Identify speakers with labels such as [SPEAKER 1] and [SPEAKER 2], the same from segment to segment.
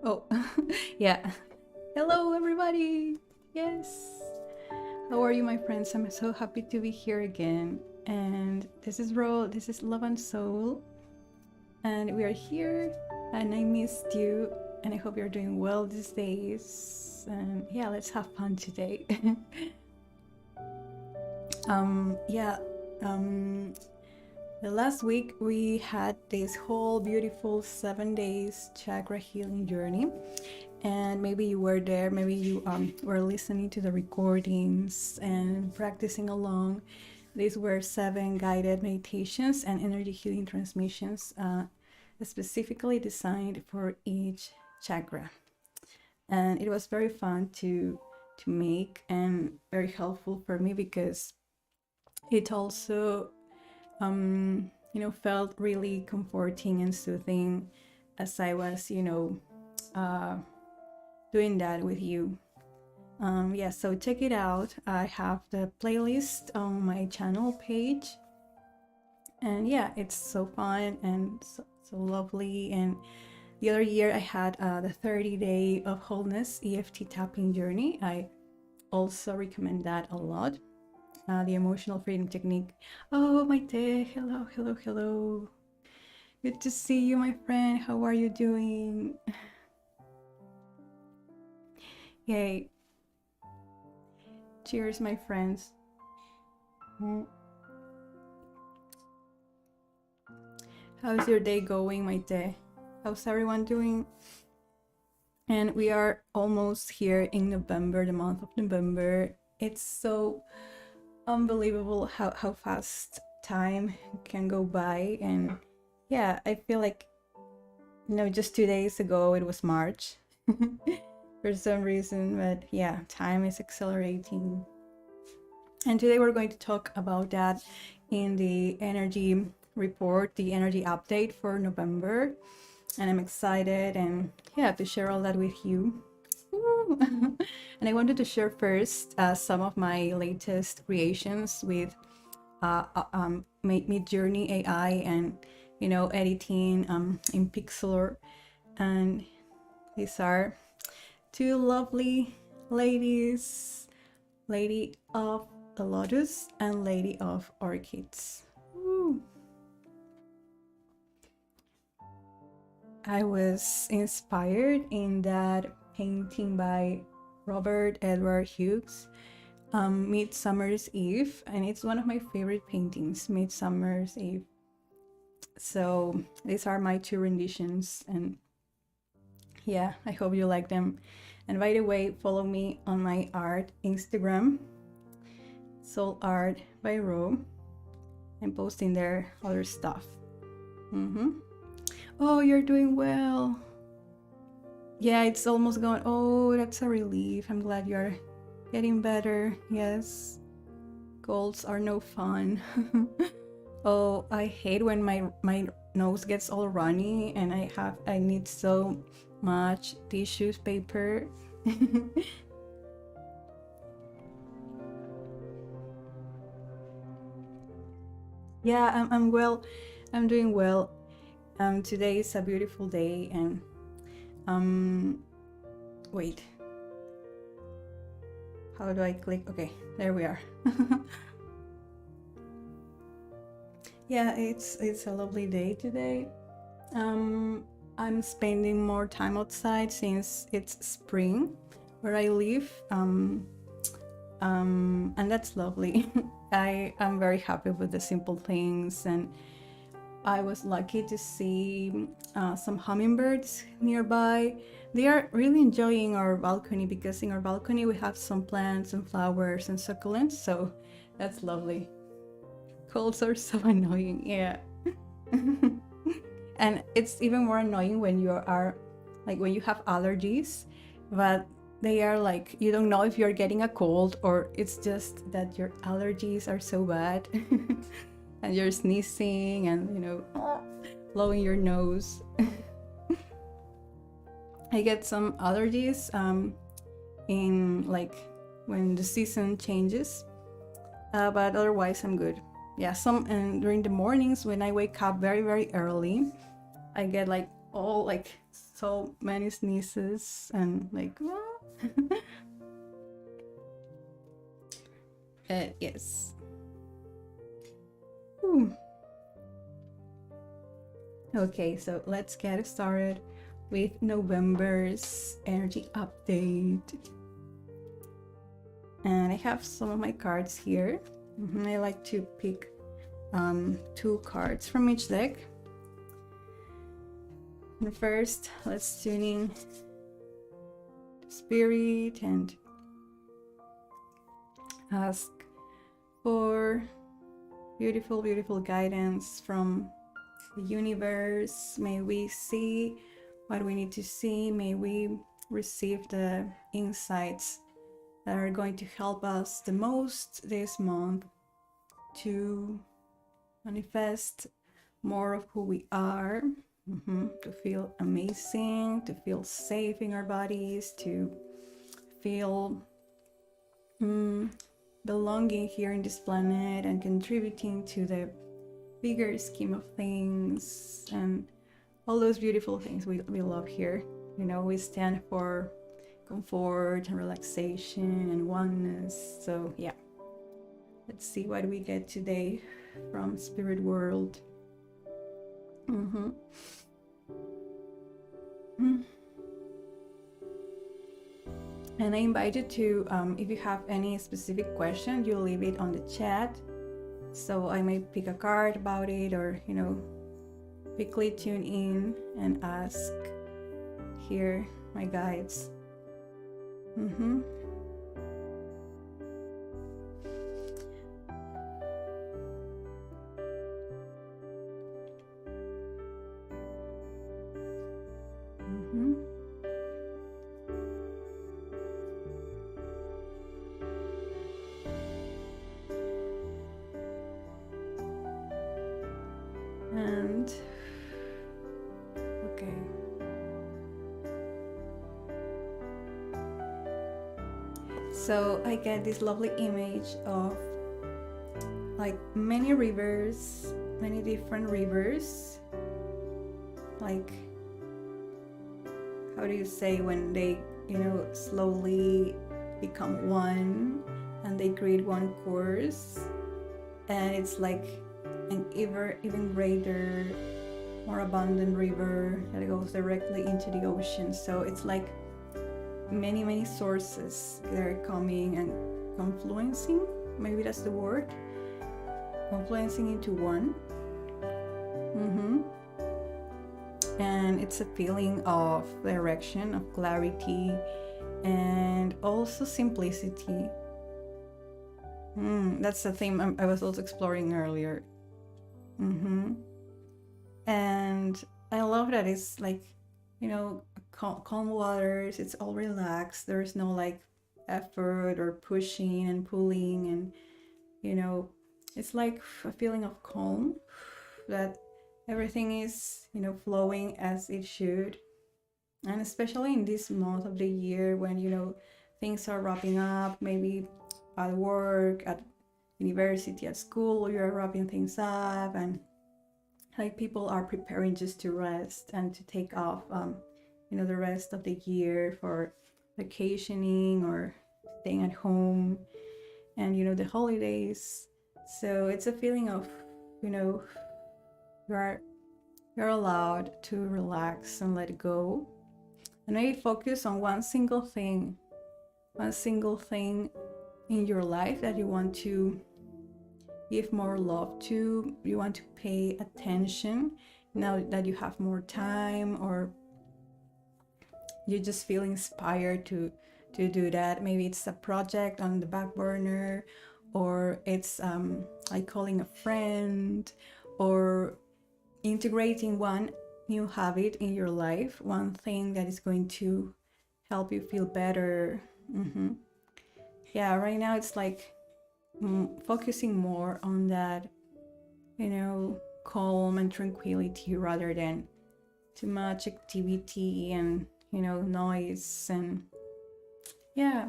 [SPEAKER 1] Oh, yeah. Hello, everybody. Yes. How are you, my friends? I'm so happy to be here again. And this is This is Love and Soul. And we are here. And I missed you. And I hope you're doing well these days. And yeah, let's have fun today. Yeah. The last week we had this whole beautiful 7 days chakra healing journey. And maybe you were there, maybe you were listening to the recordings and practicing along. These were 7 guided meditations and energy healing transmissions specifically designed for each chakra. And it was very fun to make and very helpful for me because it also felt really comforting and soothing as I was doing that with you. Yeah, so check it out. I have the playlist on my channel page, and yeah, it's so fun and so lovely. And the other year I had the 30-day of wholeness EFT tapping journey. I also recommend that a lot. The emotional freedom technique. Oh, my day. Hello, hello, hello. Good to see you, my friend. How are you doing? Yay. Cheers, my friends. How's your day going, my day? How's everyone doing? And we are almost here in November, the month of November. It's so unbelievable how fast time can go by. And yeah, I feel like, just 2 days ago it was March. For some reason, but yeah, time is accelerating. And today we're going to talk about that in the energy report, the energy update for November. And I'm excited and yeah, to share all that with you. And I wanted to share first some of my latest creations with Midjourney AI and editing in Pixlr. And these are 2 lovely ladies, Lady of the Lotus and Lady of Orchids. Woo. I was inspired in that painting by Robert Edward Hughes, Midsummer's Eve, and it's one of my favorite paintings, Midsummer's Eve. So these are my 2 renditions, and yeah, I hope you like them. And by the way, follow me on my art Instagram, Soul Art by Ro. I'm posting there other stuff. Oh, you're doing well. Yeah, it's almost gone. Oh, that's a relief. I'm glad you're getting better. Yes, colds are no fun. Oh, I hate when my nose gets all runny and I need so much tissue paper. Yeah, I'm well. I'm doing well. Today is a beautiful day, and wait, how do I click? Okay, there we are. Yeah, it's a lovely day today. I'm spending more time outside since it's spring where I live, and that's lovely. I am very happy with the simple things, and I was lucky to see some hummingbirds nearby. They are really enjoying our balcony because in our balcony we have some plants and flowers and succulents, so that's lovely. Colds are so annoying, yeah. And it's even more annoying when you are when you have allergies, but they are like, you don't know if you're getting a cold or it's just that your allergies are so bad and you're sneezing and, you know, blowing your nose. I get some allergies in like when the season changes, but otherwise I'm good. Yeah, and during the mornings when I wake up very, very early, I get like all like so many sneezes and like yes. Ooh. Okay, so let's get started with November's energy update. And I have some of my cards here. I like to pick 2 cards from each deck. And first, let's tune in spirit and ask for beautiful, beautiful guidance from the universe. May we see what we need to see. May we receive the insights that are going to help us the most this month to manifest more of who we are, to feel amazing, to feel safe in our bodies, to feel belonging here in this planet and contributing to the bigger scheme of things and all those beautiful things we love here. You know, we stand for comfort and relaxation and oneness. So yeah, let's see what we get today from spirit world. And I invite you to, if you have any specific question, you leave it on the chat. So I may pick a card about it, or, you know, quickly tune in and ask here my guides. And okay. So I get this lovely image of like many rivers, many different rivers. Like, how do you say when they, you know, slowly become one and they create one course, and it's like an even greater, more abundant river that goes directly into the ocean. So it's like many sources that are coming and confluencing, maybe that's the word, confluencing into one. And it's a feeling of direction, of clarity, and also simplicity. That's the theme I was also exploring earlier. And I love that it's like, you know, calm waters, it's all relaxed, there's no like effort or pushing and pulling, and, you know, it's like a feeling of calm, that everything is, you know, flowing as it should. And especially in this month of the year when, you know, things are wrapping up, maybe at work, at university, at school, you're wrapping things up, and like people are preparing just to rest and to take off, you know, the rest of the year for vacationing or staying at home, and, you know, the holidays. So it's a feeling of, you know, you're allowed to relax and let go, and maybe focus on one single thing in your life that you want to give more love to, you want to pay attention now that you have more time, or you just feel inspired to do that. Maybe it's a project on the back burner, or it's like calling a friend, or integrating one new habit in your life, one thing that is going to help you feel better. Yeah, right now it's like focusing more on that, calm and tranquility rather than too much activity and, noise. And yeah,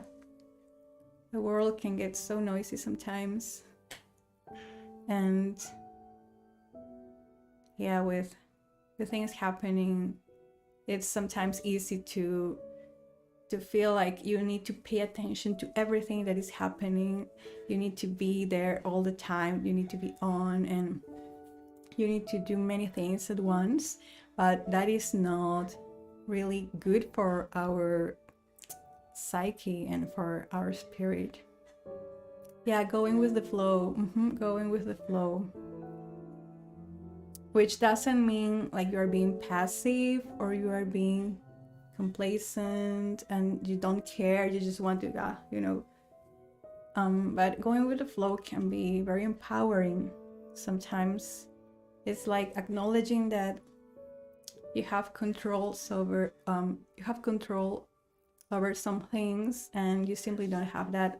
[SPEAKER 1] the world can get so noisy sometimes. And yeah, with the things happening, it's sometimes easy to feel like you need to pay attention to everything that is happening. You need to be there all the time. You need to be on, and you need to do many things at once. But that is not really good for our psyche and for our spirit. Yeah, going with the flow. Going with the flow. Which doesn't mean like you are being passive or you are being complacent and you don't care, you just want to but going with the flow can be very empowering. Sometimes it's like acknowledging that you have control over some things, and you simply don't have that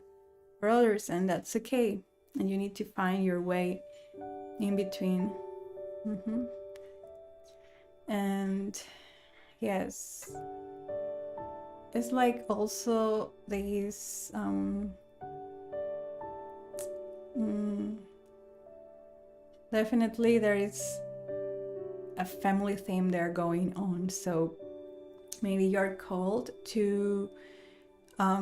[SPEAKER 1] for others, and that's okay, and you need to find your way in between. And yes, it's like also these definitely there is a family theme there going on. So maybe you're called to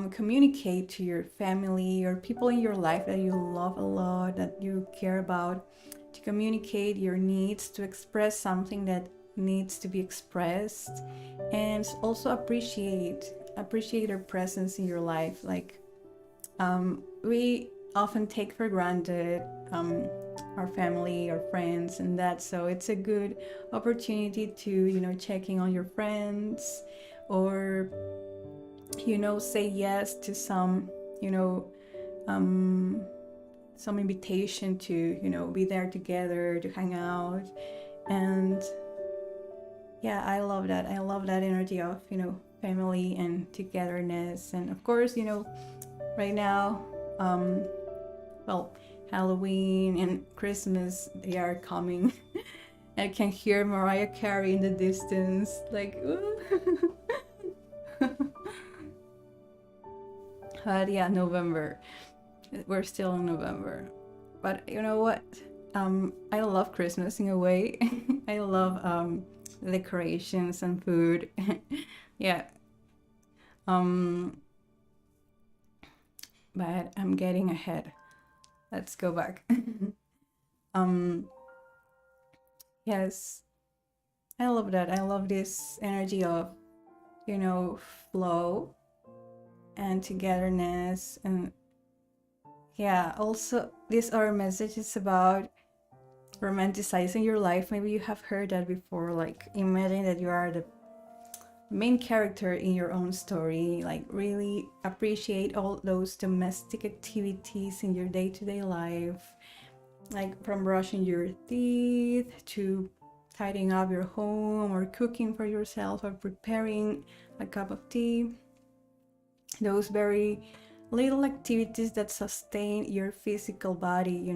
[SPEAKER 1] communicate to your family or people in your life that you love a lot, that you care about, to communicate your needs, to express something that needs to be expressed, and also appreciate their presence in your life. Like we often take for granted our family, our friends, and that, so it's a good opportunity to checking on your friends, or say yes to some some invitation to be there together, to hang out. And yeah, I love that energy of family and togetherness. And of course, right now, well, Halloween and Christmas, they are coming. I can hear Mariah Carey in the distance, like ooh. But yeah, November, we're still in November. But you know what, I love Christmas in a way. I love decorations and food. Yeah, but I'm getting ahead. Let's go back. Yes, I love that. I love this energy of flow and togetherness. And yeah, also this our message is about romanticizing your life. Maybe you have heard that before. Like, imagine that you are the main character in your own story. Like, really appreciate all those domestic activities in your day-to-day life, like from brushing your teeth to tidying up your home, or cooking for yourself, or preparing a cup of tea. Those very little activities that sustain your physical body,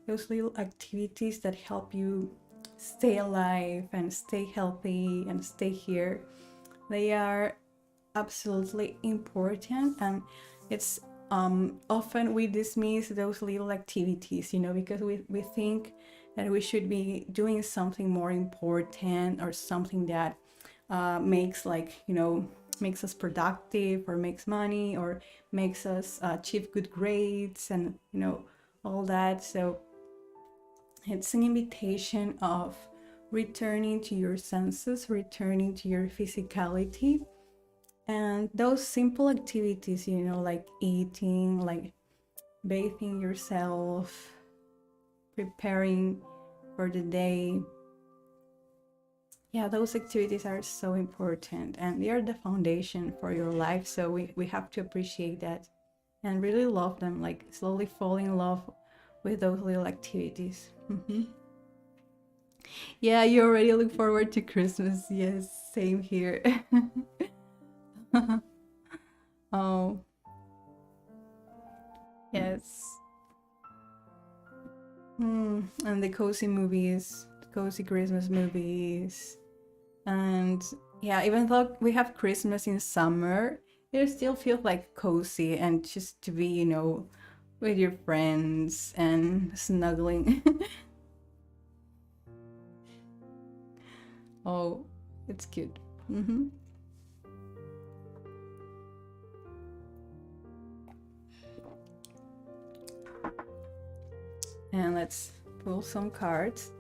[SPEAKER 1] those little activities that help you stay alive and stay healthy and stay here. They are absolutely important, and it's often we dismiss those little activities, because we think that we should be doing something more important, or something that makes makes us productive, or makes money, or makes us achieve good grades, and all that. So it's an invitation of returning to your senses, returning to your physicality, and those simple activities, like eating, like bathing yourself, preparing for the day. Yeah, those activities are so important, and they are the foundation for your life. So we have to appreciate that and really love them, like slowly fall in love with those little activities. Yeah, you already look forward to Christmas. Yes, same here. Oh, yes. And the cozy movies, cozy Christmas movies. And yeah, even though we have Christmas in summer, it still feels like cozy and just to be, with your friends and snuggling. Oh, it's cute. And let's pull some cards.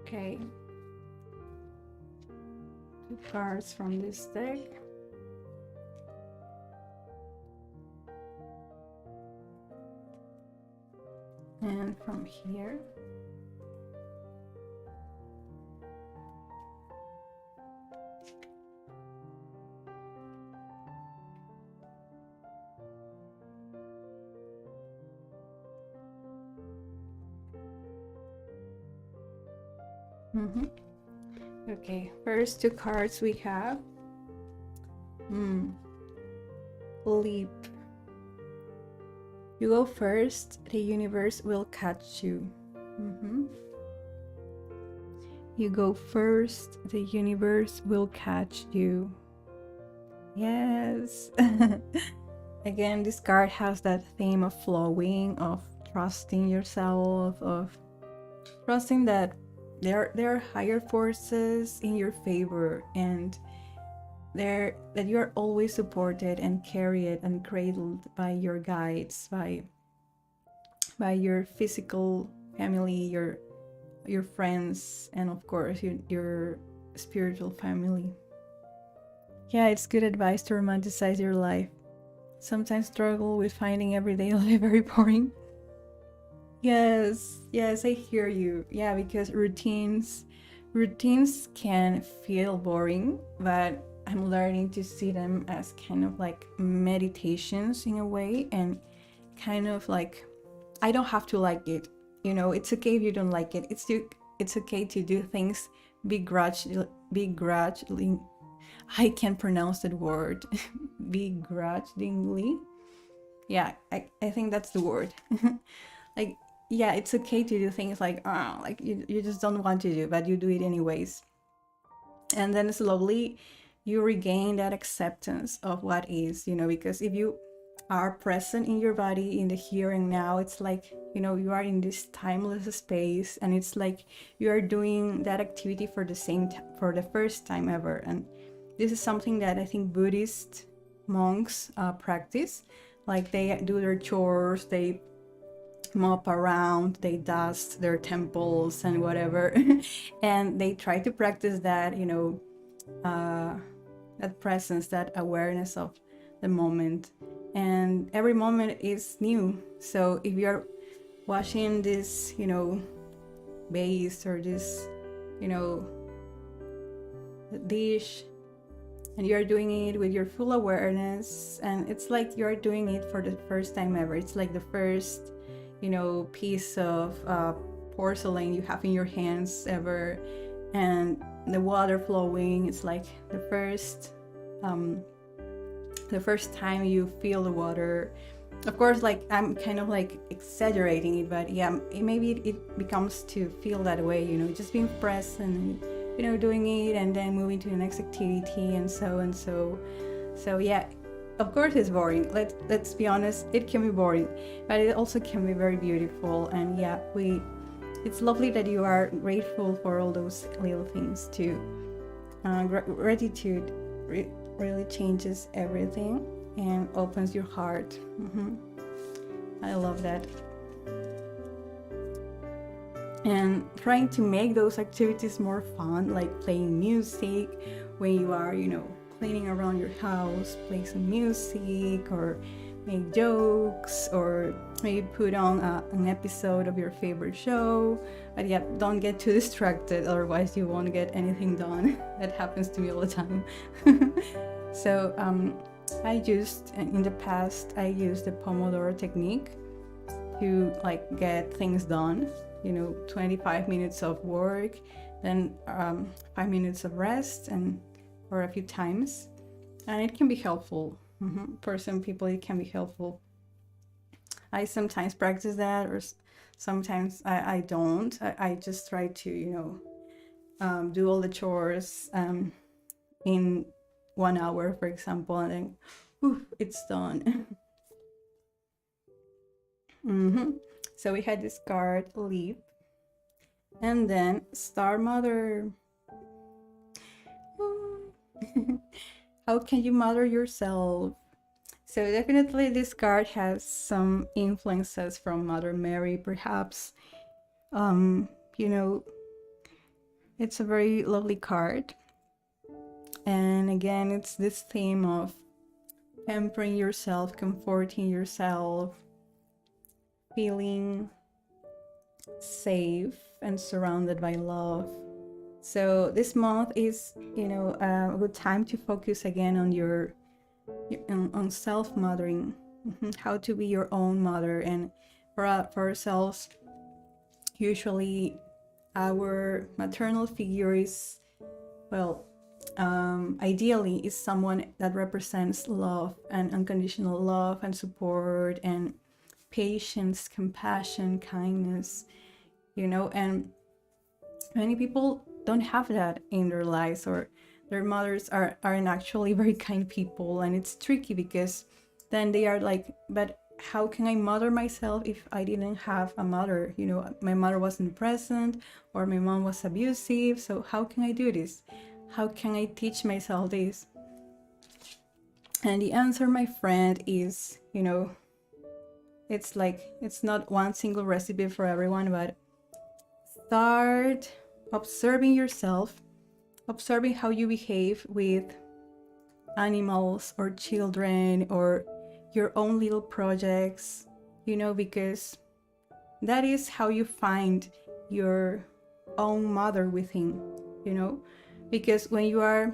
[SPEAKER 1] Okay. 2 cards from this deck. And from here. Okay, first 2 cards we have. Leap. You go first, the universe will catch you. You go first, the universe will catch you. Yes. Again, this card has that theme of flowing, of trusting yourself, of trusting that there are higher forces in your favor, and that you are always supported and carried and cradled by your guides, by your physical family, your friends, and of course your spiritual family. Yeah, it's good advice to romanticize your life. Sometimes struggle with finding everyday life very boring. Yes, I hear you. Yeah, because routines can feel boring, but I'm learning to see them as kind of like meditations in a way, and kind of like, I don't have to like it. It's okay if you don't like it. It's okay to do things begrudgingly. I can't pronounce that word. Begrudgingly. Yeah, I think that's the word. Like, yeah, it's okay to do things like you just don't want to do, but you do it anyways. And then slowly you regain that acceptance of what is, because if you are present in your body, in the here and now, it's like, you are in this timeless space, and it's like you are doing that activity for the first time ever. And this is something that I think Buddhist monks practice. Like, they do their chores, they mop around, they dust their temples and whatever. And they try to practice that, that presence, that awareness of the moment. And every moment is new. So if you're washing this, vase, or this, dish, and you're doing it with your full awareness, and it's like you're doing it for the first time ever. It's like the first, piece of porcelain you have in your hands ever, and the water flowing. It's like the first time you feel the water. Of course, like, I'm kind of like exaggerating it, but yeah, maybe it becomes to feel that way, just being present, doing it, and then moving to the next activity, and so. So yeah, of course it's boring. Let's be honest, it can be boring, but it also can be very beautiful. And yeah, it's lovely that you are grateful for all those little things too. Gratitude really changes everything and opens your heart. I love that. And trying to make those activities more fun, like playing music when you are, cleaning around your house, play some music, or make jokes, or maybe put on an episode of your favorite show. But yeah, don't get too distracted, otherwise you won't get anything done. That happens to me all the time. So in the past I used the Pomodoro technique to like get things done. 25 minutes of work, then 5 minutes of rest, or a few times, and it can be helpful. For some people it can be helpful. I sometimes practice that, or sometimes I don't. I just try to do all the chores in 1 hour, for example, and then it's done. So we had this card, leap, and then star mother. How can you mother yourself? So definitely this card has some influences from Mother Mary, perhaps. It's a very lovely card. And again, it's this theme of pampering yourself, comforting yourself, feeling safe and surrounded by love. So this month is, a good time to focus again on self-mothering, how to be your own mother. And for ourselves, usually our maternal figure is, ideally is someone that represents love and unconditional love and support and patience, compassion, kindness, and many people don't have that in their lives, or their mothers aren't actually very kind people, and it's tricky because then they are like, but how can I mother myself if I didn't have a mother? My mother wasn't present, or my mom was abusive, so how can I do this? How can I teach myself this? And the answer, my friend, is, it's like, it's not one single recipe for everyone, but start observing yourself, observing how you behave with animals or children or your own little projects, because that is how you find your own mother within, because when you are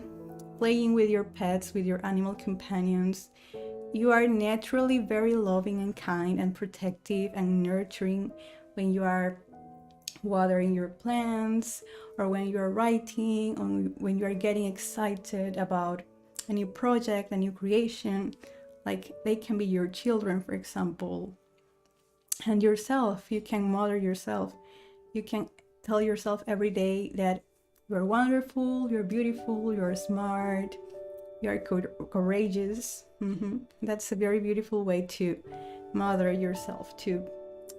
[SPEAKER 1] playing with your pets, with your animal companions, you are naturally very loving and kind and protective and nurturing. When you are watering your plants, or when you are writing, or when you are getting excited about a new project, a new creation, like they can be your children, for example. And yourself, you can mother yourself. You can tell yourself every day that you're wonderful, you're beautiful, you're smart, you're courageous. That's a very beautiful way to mother yourself, to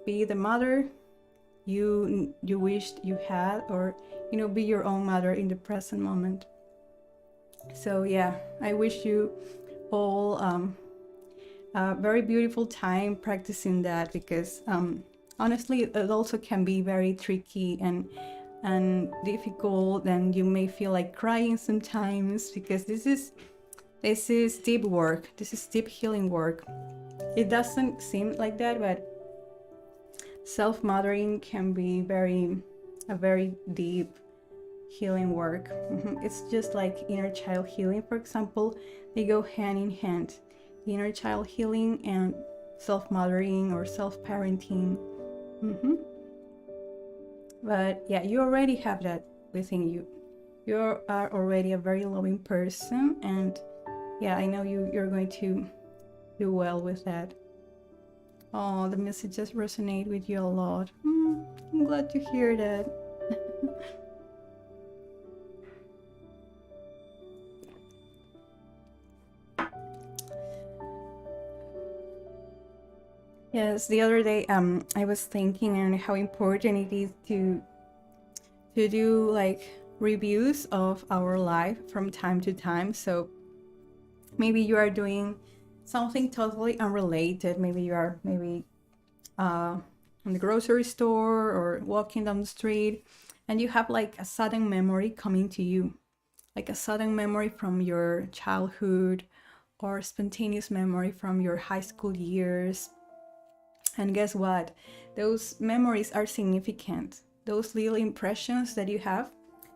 [SPEAKER 1] be the mother you wished you had, or be your own mother in the present moment. So yeah, I wish you all a very beautiful time practicing that, because honestly it also can be very tricky and difficult, and you may feel like crying sometimes, because this is deep work, this is deep healing work. It doesn't seem like that, but self-mothering can be a very deep healing work. It's just like inner child healing, for example. They go hand in hand, inner child healing and self-mothering or self-parenting. But yeah, you already have that within you. You are already a very loving person, and yeah, I know you're going to do well with that. Oh, the messages resonate with you a lot. I'm glad to hear that. Yes, the other day I was thinking on how important it is to do like reviews of our life from time to time. So maybe you are doing something totally unrelated. Maybe you are in the grocery store or walking down the street, and you have like a sudden memory coming to you, like a sudden memory from your childhood or spontaneous memory from your high school years. And guess what? Those memories are significant. Those little impressions that you have,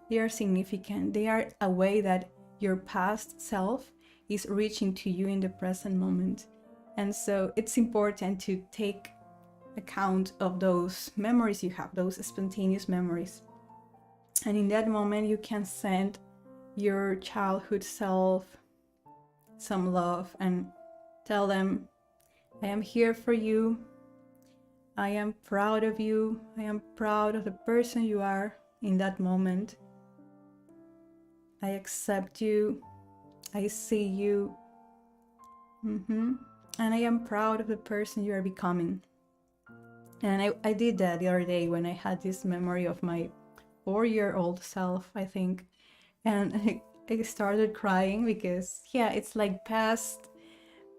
[SPEAKER 1] they are significant. They are a way that your past self is reaching to you in the present moment. And so it's important to take account of those memories you have, those spontaneous memories. And in that moment, you can send your childhood self some love and tell them, I am here for you. I am proud of you. I am proud of the person you are in that moment. I accept you. I see you. And I am proud of the person you are becoming. And I did that the other day when I had this memory of my 4-year-old self, I think. And I started crying because, yeah, it's like past,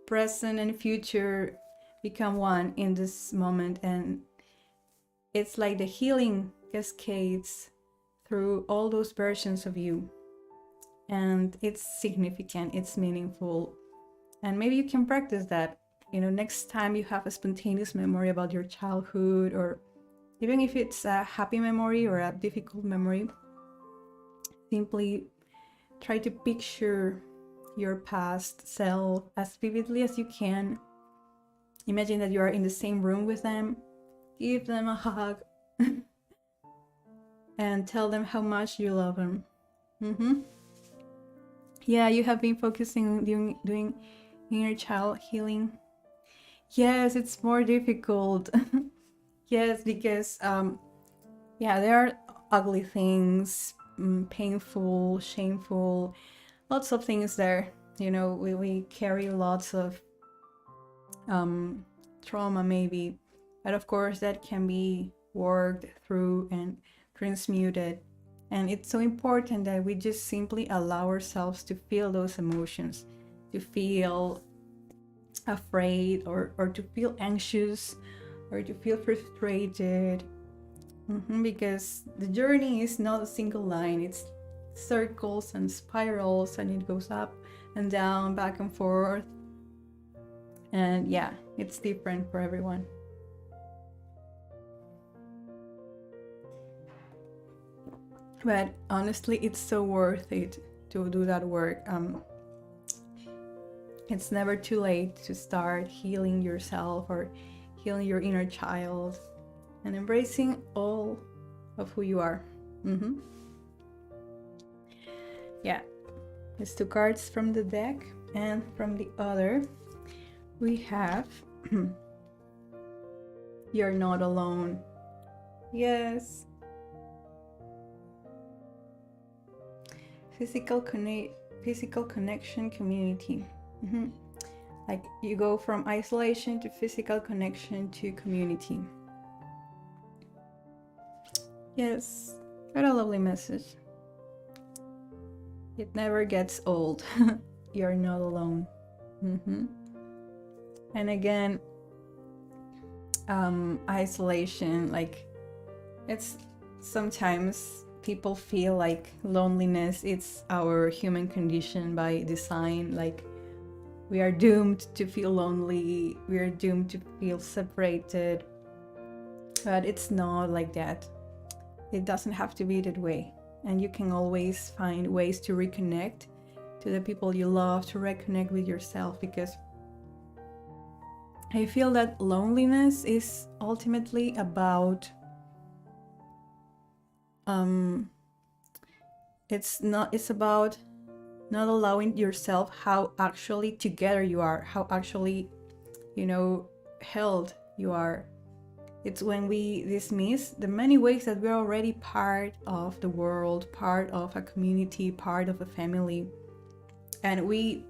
[SPEAKER 1] present, and future become one in this moment. And it's like the healing cascades through all those versions of you. And it's significant, it's meaningful. And maybe you can practice that. Next time you have a spontaneous memory about your childhood, or even if it's a happy memory or a difficult memory, simply try to picture your past self as vividly as you can. Imagine that you are in the same room with them. Give them a hug and tell them how much you love them. Yeah, you have been focusing on doing inner child healing. Yes, it's more difficult. Yes, because there are ugly things, painful, shameful, lots of things there. We carry lots of trauma maybe, but of course that can be worked through and transmuted. And it's so important that we just simply allow ourselves to feel those emotions, to feel afraid or to feel anxious or to feel frustrated. Because the journey is not a single line, it's circles and spirals, and it goes up and down, back and forth. And yeah, it's different for everyone. But honestly, it's so worth it to do that work. It's never too late to start healing yourself or healing your inner child and embracing all of who you are. Yeah, it's 2 cards from the deck, and from the other we have You're not alone. Yes. Physical connection, community. Like you go from isolation to physical connection to community. Yes, what a lovely message. It never gets old. You're not alone. And again, isolation, like it's sometimes people feel like loneliness, it's our human condition by design. Like we are doomed to feel lonely, we are doomed to feel separated, but it's not like that. It doesn't have to be that way, and you can always find ways to reconnect to the people you love, to reconnect with yourself, because I feel that loneliness is ultimately about it's about not allowing yourself how actually together you are, how actually, held you are. It's when we dismiss the many ways that we're already part of the world, part of a community, part of a family, and we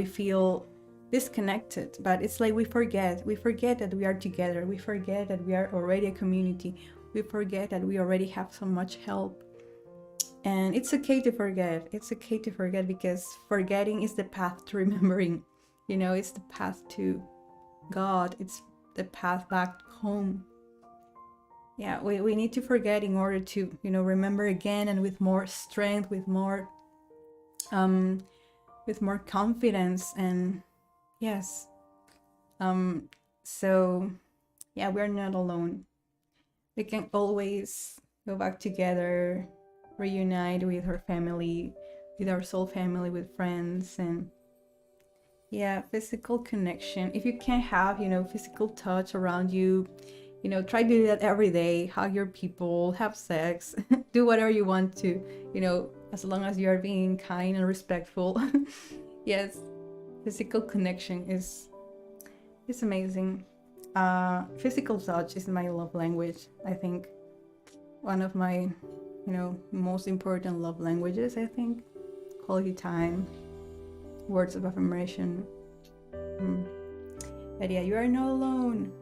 [SPEAKER 1] feel disconnected. But it's like we forget that we are together, we forget that we are already a community, we forget that we already have so much help. And it's okay to forget, because forgetting is the path to remembering. It's the path to God, it's the path back home. yeah, we need to forget in order to, you know, remember again, and with more strength, with more confidence. And yes, so yeah, we're not alone. We can always go back together, reunite with our family, with our soul family, with friends. And yeah, physical connection. If you can't have, you know, physical touch around you, you know, try to do that every day. Hug your people, have sex, do whatever you want to, you know, as long as you are being kind and respectful. Yes, physical connection is amazing. Physical touch is my love language. I think one of my, you know, most important love languages. I think quality time, words of affirmation. But yeah, you are not alone.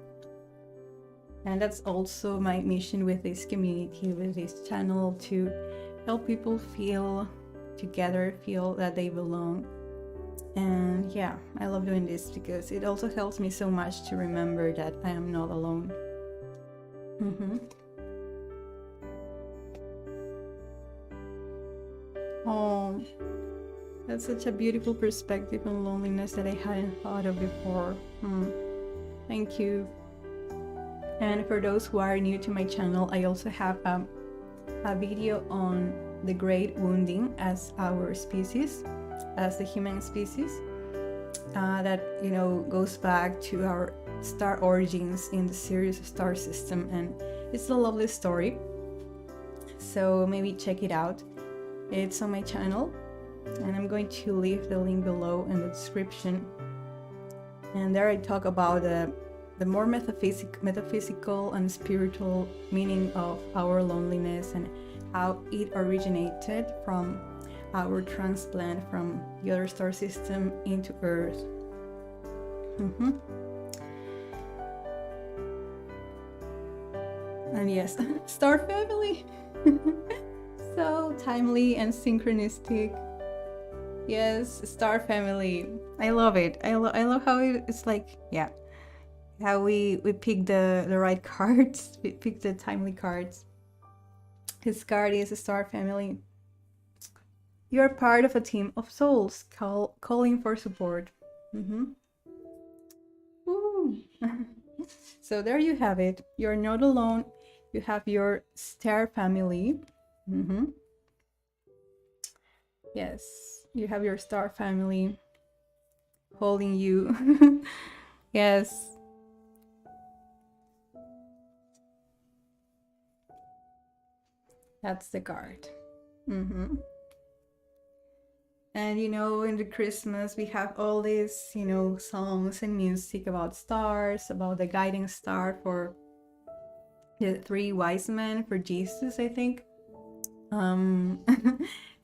[SPEAKER 1] And that's also my mission with this community, with this channel, to help people feel together, feel that they belong. And yeah, I love doing this because it also helps me so much to remember that I am not alone. Oh, that's such a beautiful perspective on loneliness that I hadn't thought of before. Thank you. And for those who are new to my channel, I also have a video on the great wounding as our species, as the human species, that, you know, goes back to our star origins in the Sirius star system, and it's a lovely story. So maybe check it out. It's on my channel, and I'm going to leave the link below in the description. And there I talk about the more metaphysical and spiritual meaning of our loneliness, and how it originated from our transplant from the other star system into Earth. And yes, star family. So timely and synchronistic. Yes, star family. I love it. I love how it's like, yeah, how we pick the right cards. We pick the timely cards. His card is a star family. You are part of a team of souls calling for support. So there you have it. You're not alone. You have your star family. Yes, you have your star family holding you. Yes. That's the card. And you know, in the Christmas, we have all these, you know, songs and music about stars, about the guiding star for the 3 wise men for Jesus, I think.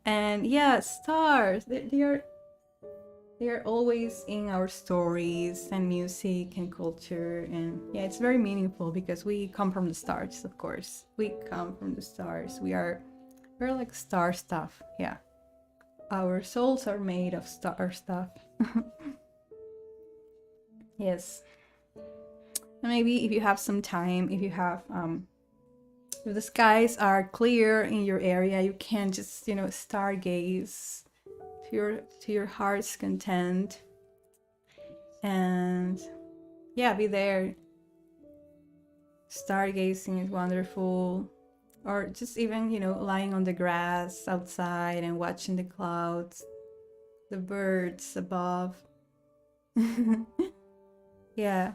[SPEAKER 1] And yeah, stars, they are always in our stories and music and culture. And yeah, it's very meaningful because we come from the stars, of course. We come from the stars. We're like star stuff. Yeah. Our souls are made of star stuff. Yes. And maybe if you have some time, if you have if the skies are clear in your area, you can just, you know, stargaze to your heart's content. And yeah, be there. Stargazing is wonderful. Or just even, you know, lying on the grass outside and watching the clouds, the birds above. Yeah,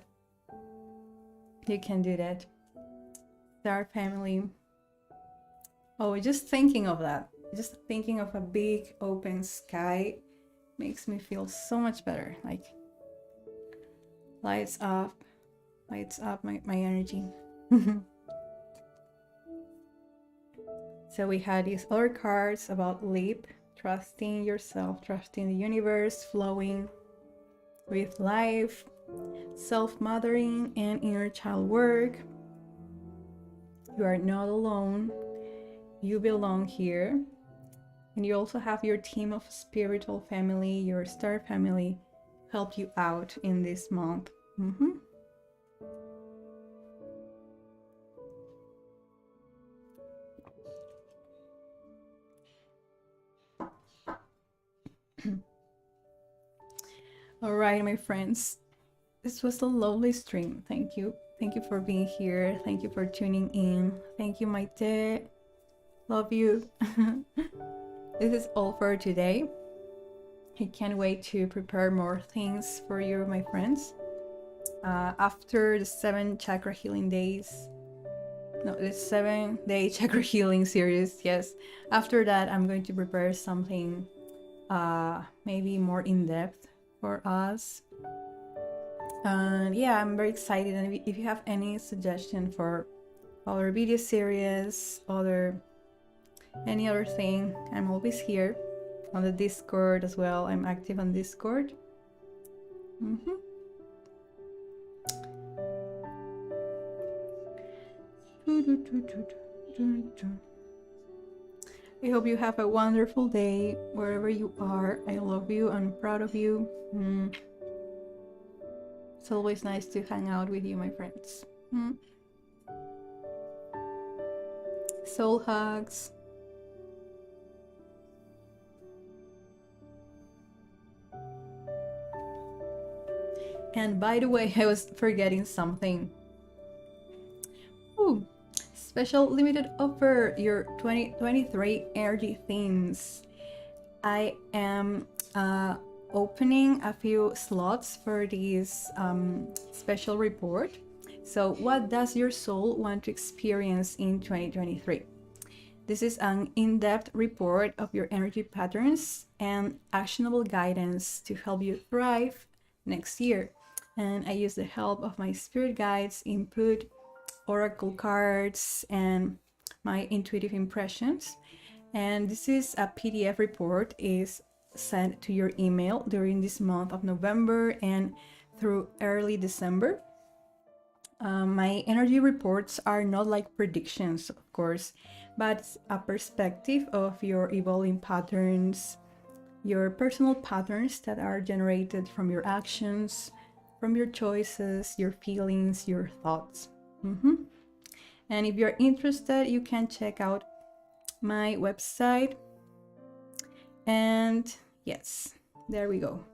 [SPEAKER 1] you can do that. Star family. Oh, just thinking of that, just thinking of a big open sky makes me feel so much better. Like, lights up my energy. So we had these other cards about leap, trusting yourself, trusting the universe, flowing with life, self-mothering, and inner child work. You are not alone. You belong here. And you also have your team of spiritual family, your star family, help you out in this month. right, my friends. This was a lovely stream. Thank you. Thank you for being here. Thank you for tuning in. Thank you, Maite. Love you. This is all for today. I can't wait to prepare more things for you, my friends. After the 7 chakra healing days, no, the 7-day chakra healing series, yes. After that, I'm going to prepare something maybe more in depth for us. And yeah, I'm very excited. And if you have any suggestion for other video series, any other thing, I'm always here on the Discord as well. I'm active on Discord. I hope you have a wonderful day wherever you are. I love you. I'm proud of you. It's always nice to hang out with you, my friends. Soul hugs. And by the way, I was forgetting something. Ooh, special limited offer, your 2023 energy themes. I am opening a few slots for this special report. So what does your soul want to experience in 2023? This is an in-depth report of your energy patterns and actionable guidance to help you thrive next year. And I use the help of my spirit guides, input, oracle cards, and my intuitive impressions. And this is a PDF report, is sent to your email during this month of November and through early December. My energy reports are not like predictions, of course, but a perspective of your evolving patterns, your personal patterns that are generated from your actions, from your choices, your feelings, your thoughts. And if you're interested, you can check out my website. And yes, there we go.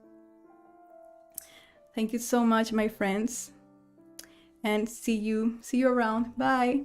[SPEAKER 1] Thank you so much, my friends, and see you around. Bye.